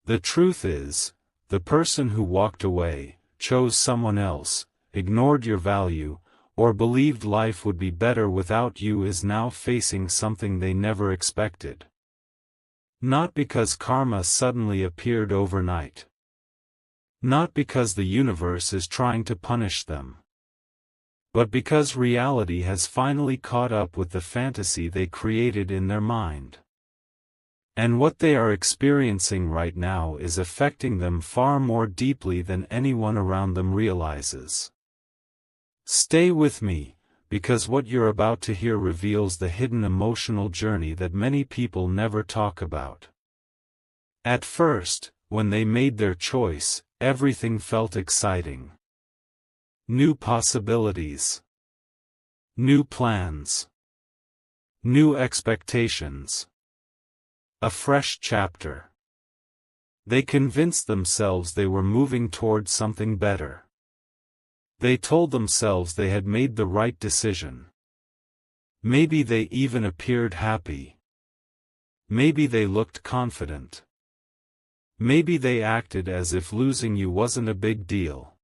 The truth is, the person who walked away, chose someone else, ignored your value, or believed life would be better without you is now facing something they never expected. Not because karma suddenly appeared overnight. Not because the universe is trying to punish them. But because reality has finally caught up with the fantasy they created in their mind. And what they are experiencing right now is affecting them far more deeply than anyone around them realizes. Stay with me, because what you're about to hear reveals the hidden emotional journey that many people never talk about. At first, when they made their choice, everything felt exciting. New possibilities. New plans. New expectations. A fresh chapter. They convinced themselves they were moving towards something better. They told themselves they had made the right decision. Maybe they even appeared happy. Maybe they looked confident. Maybe they acted as if losing you wasn't a big deal.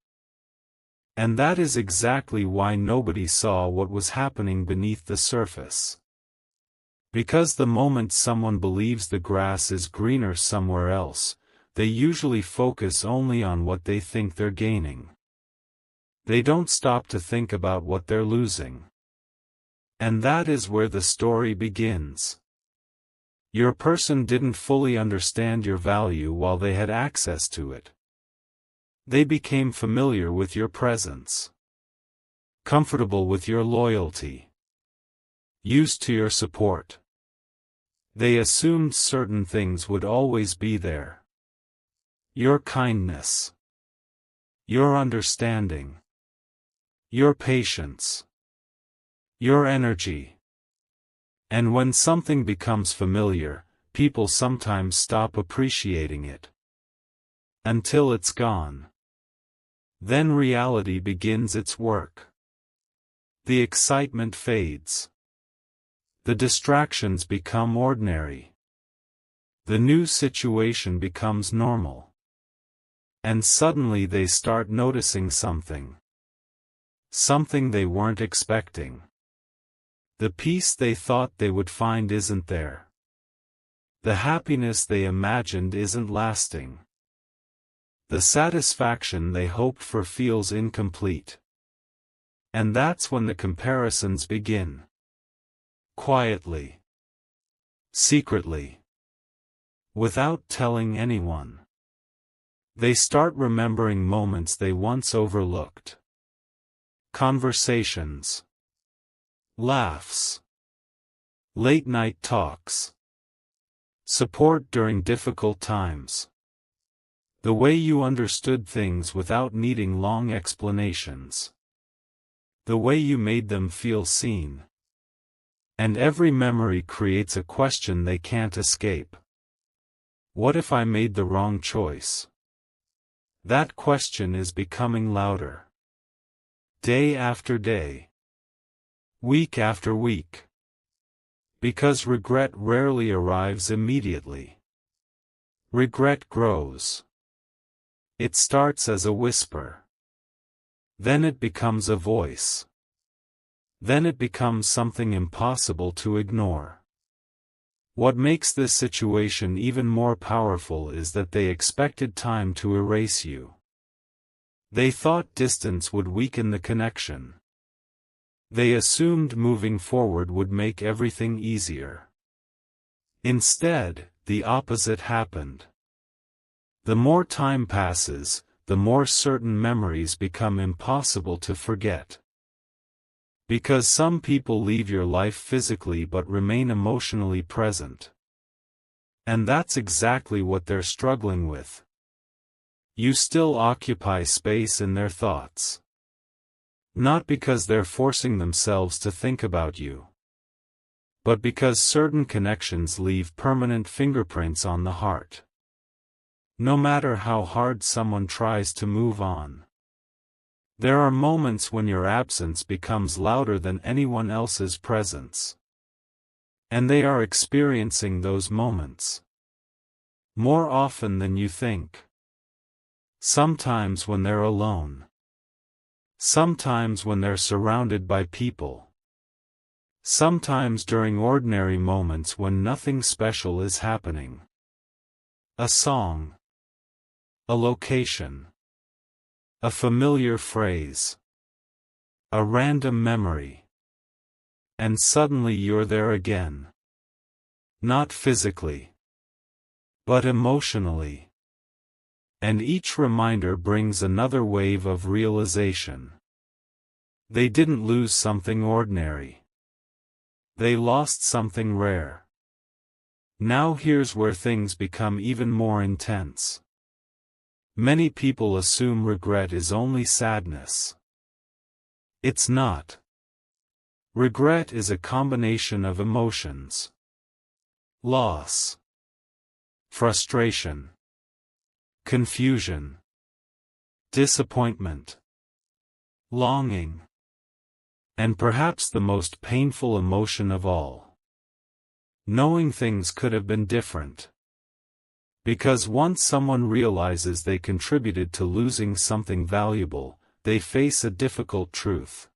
And that is exactly why nobody saw what was happening beneath the surface. Because the moment someone believes the grass is greener somewhere else, they usually focus only on what they think they're gaining. They don't stop to think about what they're losing. And that is where the story begins. Your person didn't fully understand your value while they had access to it. They became familiar with your presence. Comfortable with your loyalty. Used to your support. They assumed certain things would always be there. Your kindness. Your understanding. Your patience. Your energy. And when something becomes familiar, people sometimes stop appreciating it. Until it's gone. Then reality begins its work. The excitement fades. The distractions become ordinary. The new situation becomes normal. And suddenly they start noticing something. Something they weren't expecting. The peace they thought they would find isn't there. The happiness they imagined isn't lasting. The satisfaction they hoped for feels incomplete. And that's when the comparisons begin. Quietly. Secretly. Without telling anyone. They start remembering moments they once overlooked. Conversations. Laughs. Late-night talks. Support during difficult times. The way you understood things without needing long explanations. The way you made them feel seen. And every memory creates a question they can't escape. What if I made the wrong choice? That question is becoming louder. Day after day. Week after week. Because regret rarely arrives immediately. Regret grows. It starts as a whisper. Then it becomes a voice. Then it becomes something impossible to ignore. What makes this situation even more powerful is that they expected time to erase you. They thought distance would weaken the connection. They assumed moving forward would make everything easier. Instead, the opposite happened. The more time passes, the more certain memories become impossible to forget. Because some people leave your life physically but remain emotionally present. And that's exactly what they're struggling with. You still occupy space in their thoughts. Not because they're forcing themselves to think about you. But because certain connections leave permanent fingerprints on the heart. No matter how hard someone tries to move on. There are moments when your absence becomes louder than anyone else's presence. And they are experiencing those moments. More often than you think. Sometimes when they're alone. Sometimes when they're surrounded by people. Sometimes during ordinary moments when nothing special is happening. A song. A location. A familiar phrase. A random memory. And suddenly you're there again. Not physically, but emotionally. And each reminder brings another wave of realization. They didn't lose something ordinary. They lost something rare. Now here's where things become even more intense. Many people assume regret is only sadness. It's not. Regret is a combination of emotions. Loss. Frustration. Confusion. Disappointment. Longing. And perhaps the most painful emotion of all. Knowing things could have been different. Because once someone realizes they contributed to losing something valuable, they face a difficult truth.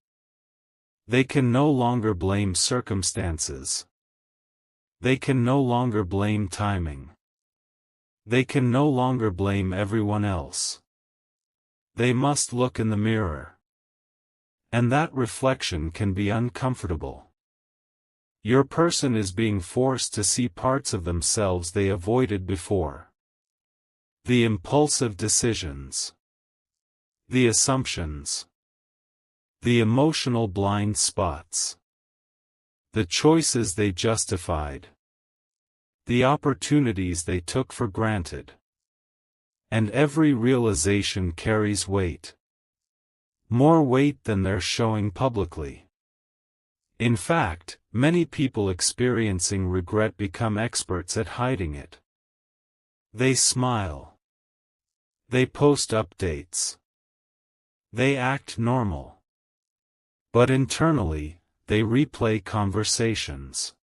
They can no longer blame circumstances. They can no longer blame timing. They can no longer blame everyone else. They must look in the mirror. And that reflection can be uncomfortable. Your person is being forced to see parts of themselves they avoided before. The impulsive decisions. The assumptions. The emotional blind spots. The choices they justified. The opportunities they took for granted. And every realization carries weight. More weight than they're showing publicly. In fact, many people experiencing regret become experts at hiding it. They smile. They post updates. They act normal. But internally, they replay conversations.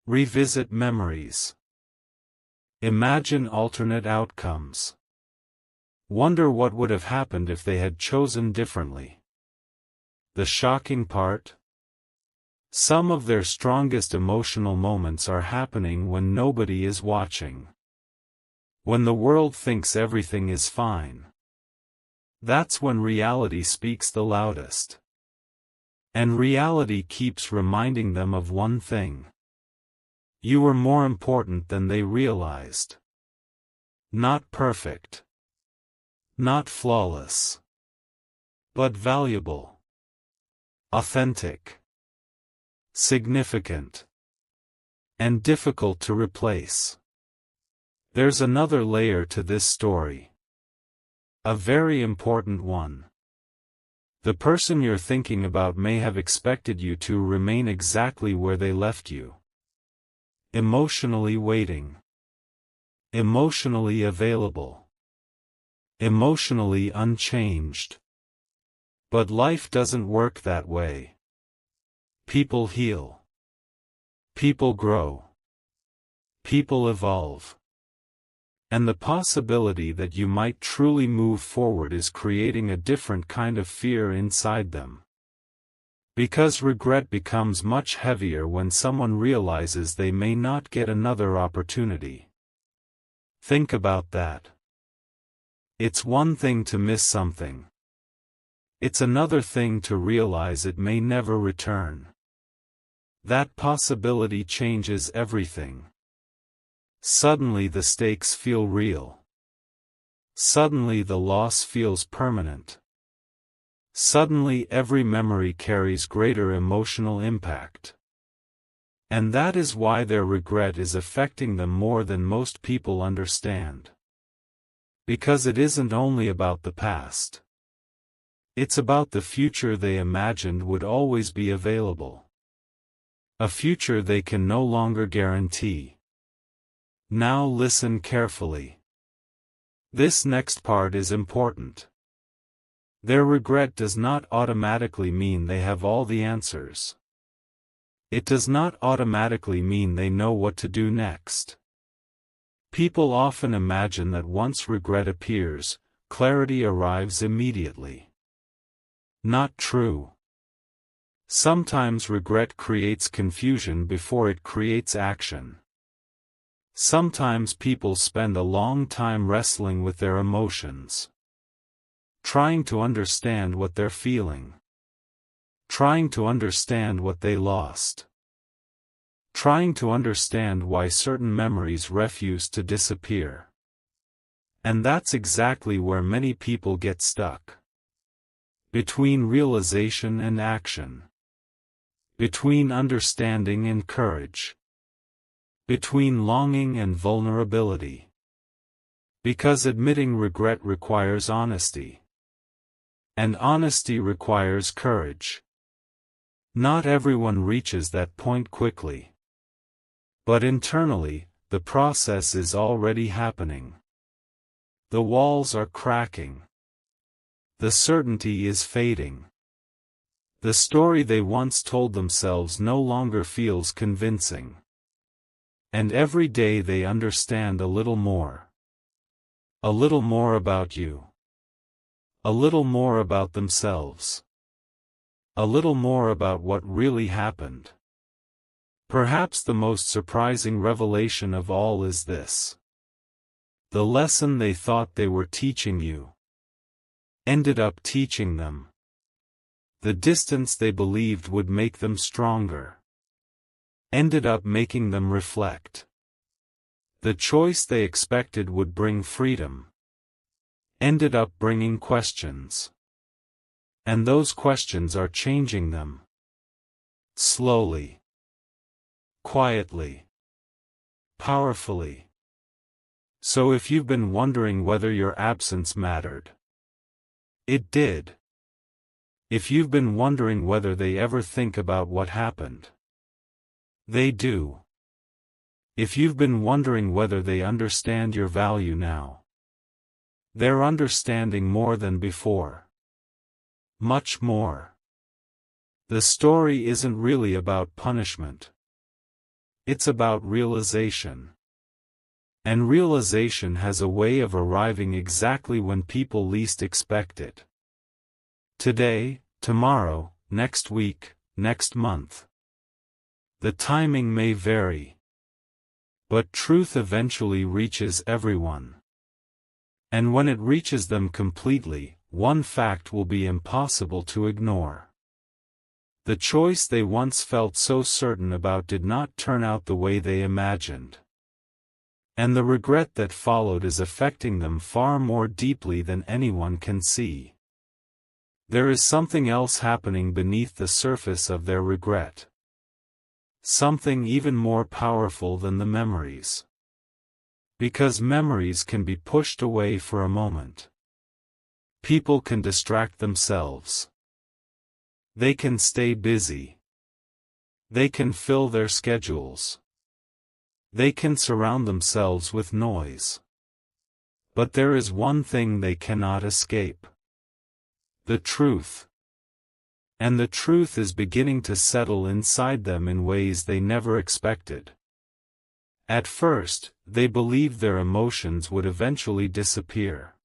Revisit memories. Imagine alternate outcomes. Wonder what would have happened if they had chosen differently. The shocking part? Some of their strongest emotional moments are happening when nobody is watching. When the world thinks everything is fine. That's when reality speaks the loudest. And reality keeps reminding them of one thing. You were more important than they realized. Not perfect. Not flawless. But valuable. Authentic. Significant. And difficult to replace. There's another layer to this story. A very important one. The person you're thinking about may have expected you to remain exactly where they left you. Emotionally waiting. Emotionally available. Emotionally unchanged. But life doesn't work that way. People heal. People grow. People evolve. And the possibility that you might truly move forward is creating a different kind of fear inside them. Because regret becomes much heavier when someone realizes they may not get another opportunity. Think about that. It's one thing to miss something. It's another thing to realize it may never return. That possibility changes everything. Suddenly the stakes feel real. Suddenly the loss feels permanent. Suddenly every memory carries greater emotional impact. And that is why their regret is affecting them more than most people understand. Because it isn't only about the past. It's about the future they imagined would always be available. A future they can no longer guarantee. Now listen carefully. This next part is important. Their regret does not automatically mean they have all the answers. It does not automatically mean they know what to do next. People often imagine that once regret appears, clarity arrives immediately. Not true. Sometimes regret creates confusion before it creates action. Sometimes people spend a long time wrestling with their emotions, trying to understand what they're feeling, trying to understand what they lost, trying to understand why certain memories refuse to disappear. And that's exactly where many people get stuck. Between realization and action. Between understanding and courage. Between longing and vulnerability. Because admitting regret requires honesty. And honesty requires courage. Not everyone reaches that point quickly. But internally, the process is already happening. The walls are cracking. The certainty is fading. The story they once told themselves no longer feels convincing. And every day they understand a little more. A little more about you. A little more about themselves. A little more about what really happened. Perhaps the most surprising revelation of all is this. The lesson they thought they were teaching you ended up teaching them. The distance they believed would make them stronger ended up making them reflect. The choice they expected would bring freedom ended up bringing questions. And those questions are changing them. Slowly. Quietly. Powerfully. So if you've been wondering whether your absence mattered, it did. If you've been wondering whether they ever think about what happened, they do. If you've been wondering whether they understand your value now, they're understanding more than before. Much more. The story isn't really about punishment. It's about realization. And realization has a way of arriving exactly when people least expect it. Today, tomorrow, next week, next month. The timing may vary. But truth eventually reaches everyone. And when it reaches them completely, one fact will be impossible to ignore. The choice they once felt so certain about did not turn out the way they imagined. And the regret that followed is affecting them far more deeply than anyone can see. There is something else happening beneath the surface of their regret. Something even more powerful than the memories. Because memories can be pushed away for a moment. People can distract themselves. They can stay busy. They can fill their schedules. They can surround themselves with noise. But there is one thing they cannot escape. The truth. And the truth is beginning to settle inside them in ways they never expected. At first, they believed their emotions would eventually disappear.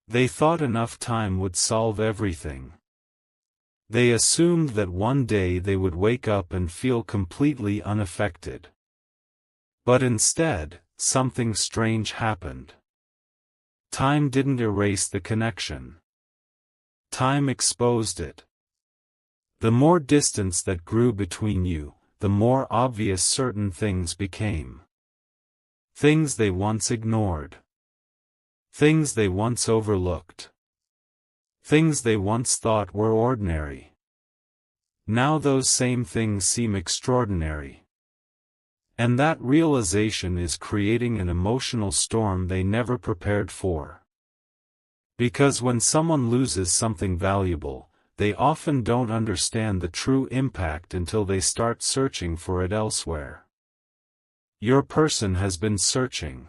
They thought enough time would solve everything. They assumed that one day they would wake up and feel completely unaffected. But instead, something strange happened. Time didn't erase the connection. Time exposed it. The more distance that grew between you, the more obvious certain things became. Things they once ignored. Things they once overlooked. Things they once thought were ordinary. Now those same things seem extraordinary. And that realization is creating an emotional storm they never prepared for. Because when someone loses something valuable, they often don't understand the true impact until they start searching for it elsewhere. Your person has been searching.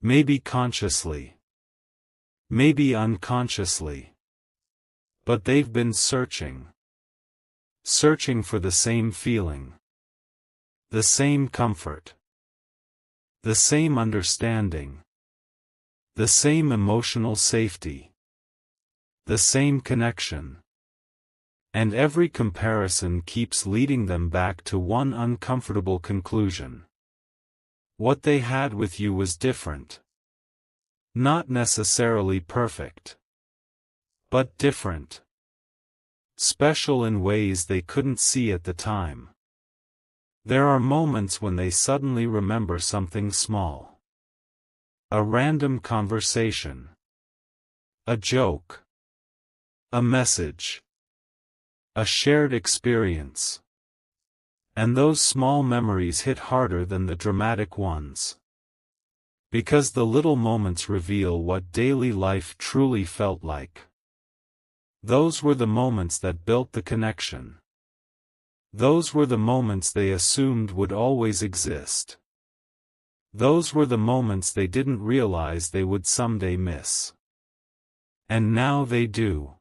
Maybe consciously. Maybe unconsciously. But they've been searching. Searching for the same feeling. The same comfort. The same understanding. The same emotional safety. The same connection. And every comparison keeps leading them back to one uncomfortable conclusion. What they had with you was different. Not necessarily perfect. But different. Special in ways they couldn't see at the time. There are moments when they suddenly remember something small. A random conversation. A joke. A message. A shared experience. And those small memories hit harder than the dramatic ones. Because the little moments reveal what daily life truly felt like. Those were the moments that built the connection. Those were the moments they assumed would always exist. Those were the moments they didn't realize they would someday miss. And now they do.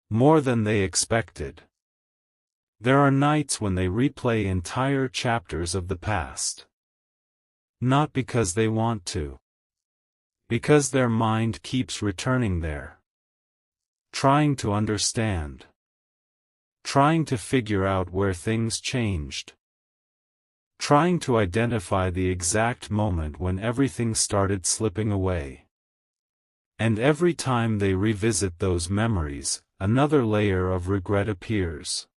More than they expected. There are nights when they replay entire chapters of the past. Not because they want to. Because their mind keeps returning there. Trying to understand. Trying to figure out where things changed. Trying to identify the exact moment when everything started slipping away. And every time they revisit those memories, another layer of regret appears.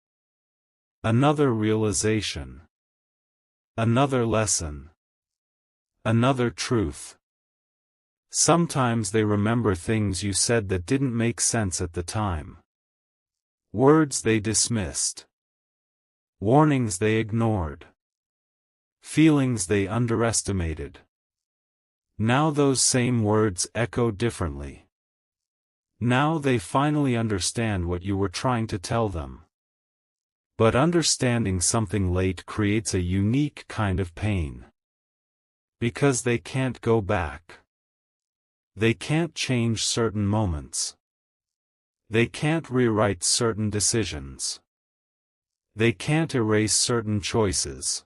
Another realization. Another lesson. Another truth. Sometimes they remember things you said that didn't make sense at the time. Words they dismissed. Warnings they ignored. Feelings they underestimated. Now those same words echo differently. Now they finally understand what you were trying to tell them. But understanding something late creates a unique kind of pain. Because they can't go back. They can't change certain moments. They can't rewrite certain decisions. They can't erase certain choices.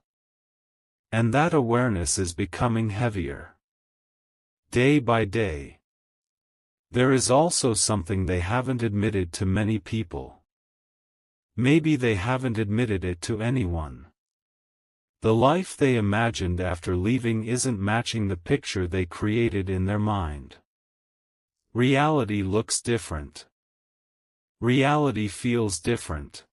And that awareness is becoming heavier. Day by day. There is also something they haven't admitted to many people. Maybe they haven't admitted it to anyone. The life they imagined after leaving isn't matching the picture they created in their mind. Reality looks different. Reality feels different.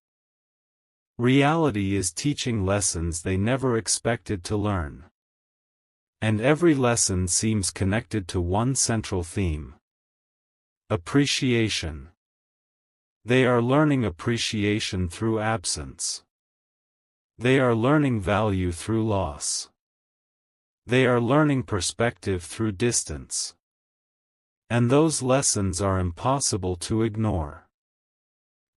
Reality is teaching lessons they never expected to learn. And every lesson seems connected to one central theme. Appreciation. They are learning appreciation through absence. They are learning value through loss. They are learning perspective through distance. And those lessons are impossible to ignore.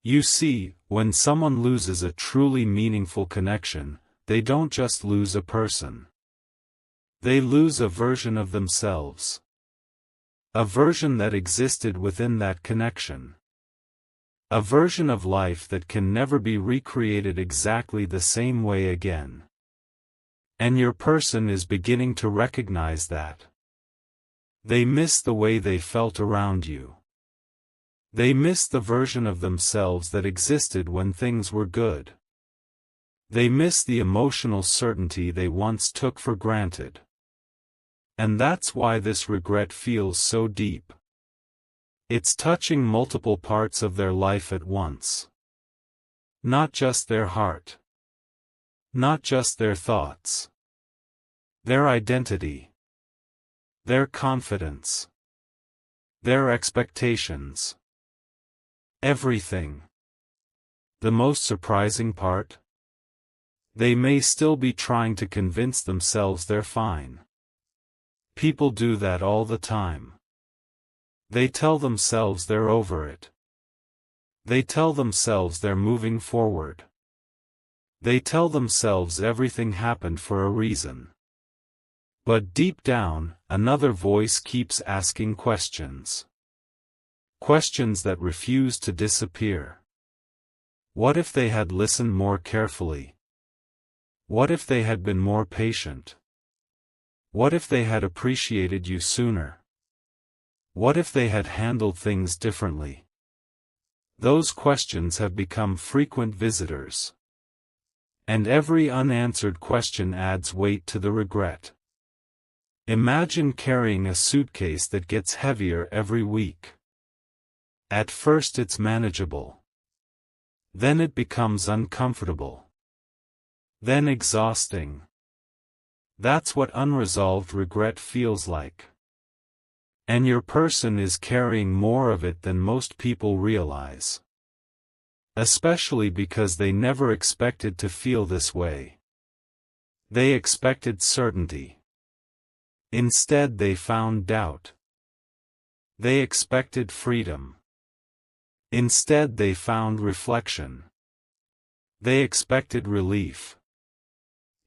You see, when someone loses a truly meaningful connection, they don't just lose a person. They lose a version of themselves. A version that existed within that connection. A version of life that can never be recreated exactly the same way again. And your person is beginning to recognize that. They miss the way they felt around you. They miss the version of themselves that existed when things were good. They miss the emotional certainty they once took for granted. And that's why this regret feels so deep. It's touching multiple parts of their life at once. Not just their heart. Not just their thoughts. Their identity. Their confidence. Their expectations. Everything. The most surprising part? They may still be trying to convince themselves they're fine. People do that all the time. They tell themselves they're over it. They tell themselves they're moving forward. They tell themselves everything happened for a reason. But deep down, another voice keeps asking questions. Questions that refuse to disappear. What if they had listened more carefully? What if they had been more patient? What if they had appreciated you sooner? What if they had handled things differently? Those questions have become frequent visitors. And every unanswered question adds weight to the regret. Imagine carrying a suitcase that gets heavier every week. At first it's manageable. Then it becomes uncomfortable. Then exhausting. That's what unresolved regret feels like. And your person is carrying more of it than most people realize. Especially because they never expected to feel this way. They expected certainty. Instead they found doubt. They expected freedom. Instead they found reflection. They expected relief.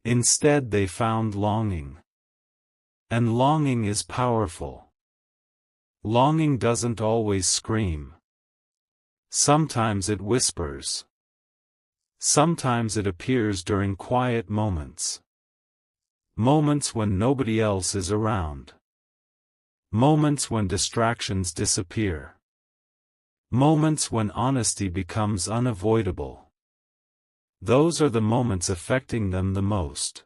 Instead they found longing. And longing is powerful. Longing doesn't always scream. Sometimes it whispers. Sometimes it appears during quiet moments. Moments when nobody else is around. Moments when distractions disappear. Moments when honesty becomes unavoidable. Those are the moments affecting them the most.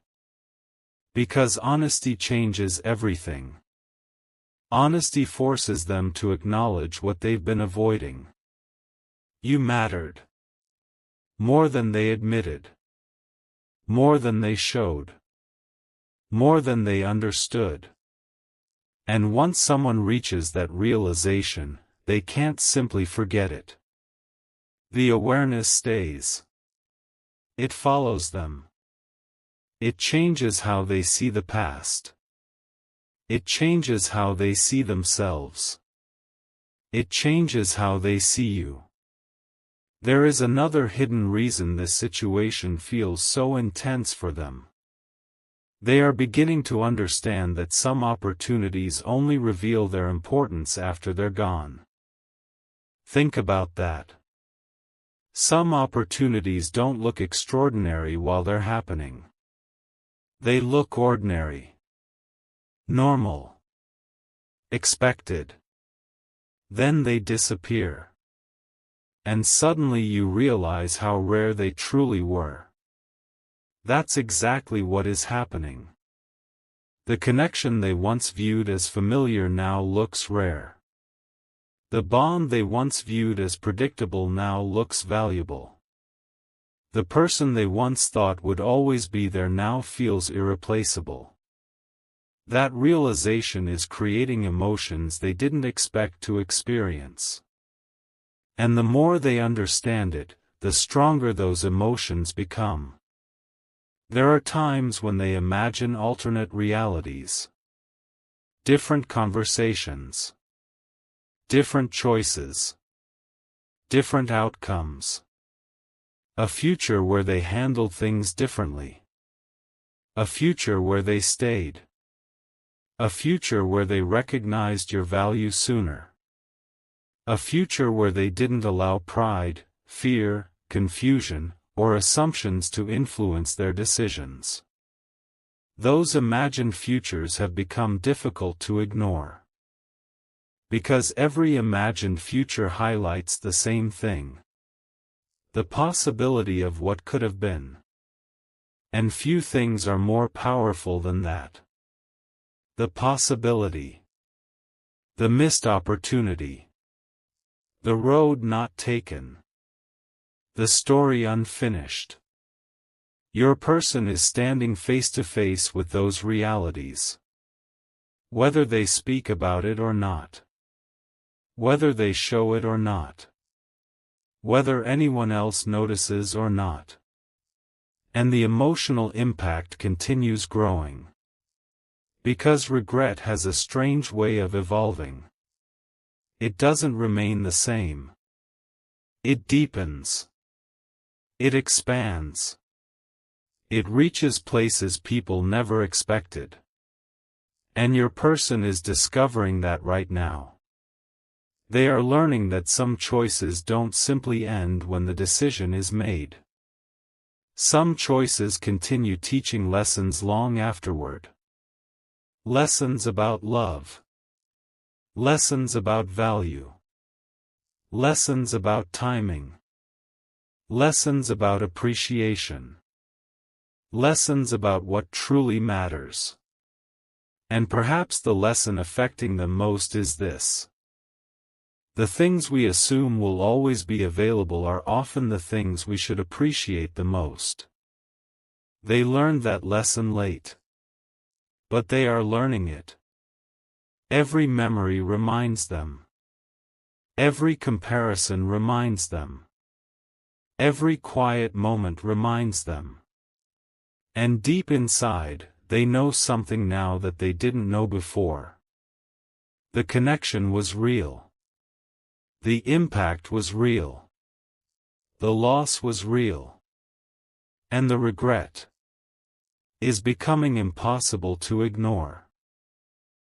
Because honesty changes everything. Honesty forces them to acknowledge what they've been avoiding. You mattered. More than they admitted. More than they showed. More than they understood. And once someone reaches that realization, they can't simply forget it. The awareness stays. It follows them. It changes how they see the past. It changes how they see themselves. It changes how they see you. There is another hidden reason this situation feels so intense for them. They are beginning to understand that some opportunities only reveal their importance after they're gone. Think about that. Some opportunities don't look extraordinary while they're happening. They look ordinary. Normal. Expected. Then they disappear. And suddenly you realize how rare they truly were. That's exactly what is happening. The connection they once viewed as familiar now looks rare. The bond they once viewed as predictable now looks valuable. The person they once thought would always be there now feels irreplaceable. That realization is creating emotions they didn't expect to experience. And the more they understand it, the stronger those emotions become. There are times when they imagine alternate realities. Different conversations. Different choices. Different outcomes. A future where they handled things differently. A future where they stayed. A future where they recognized your value sooner. A future where they didn't allow pride, fear, confusion, or assumptions to influence their decisions. Those imagined futures have become difficult to ignore. Because every imagined future highlights the same thing. The possibility of what could have been. And few things are more powerful than that. The possibility. The missed opportunity. The road not taken. The story unfinished. Your person is standing face to face with those realities. Whether they speak about it or not. Whether they show it or not. Whether anyone else notices or not. And the emotional impact continues growing. Because regret has a strange way of evolving. It doesn't remain the same. It deepens. It expands. It reaches places people never expected. And your person is discovering that right now. They are learning that some choices don't simply end when the decision is made. Some choices continue teaching lessons long afterward. Lessons about love. Lessons about value. Lessons about timing. Lessons about appreciation. Lessons about what truly matters. And perhaps the lesson affecting them most is this. The things we assume will always be available are often the things we should appreciate the most. They learned that lesson late. But they are learning it. Every memory reminds them. Every comparison reminds them. Every quiet moment reminds them. And deep inside, they know something now that they didn't know before. The connection was real. The impact was real. The loss was real. And the regret is becoming impossible to ignore.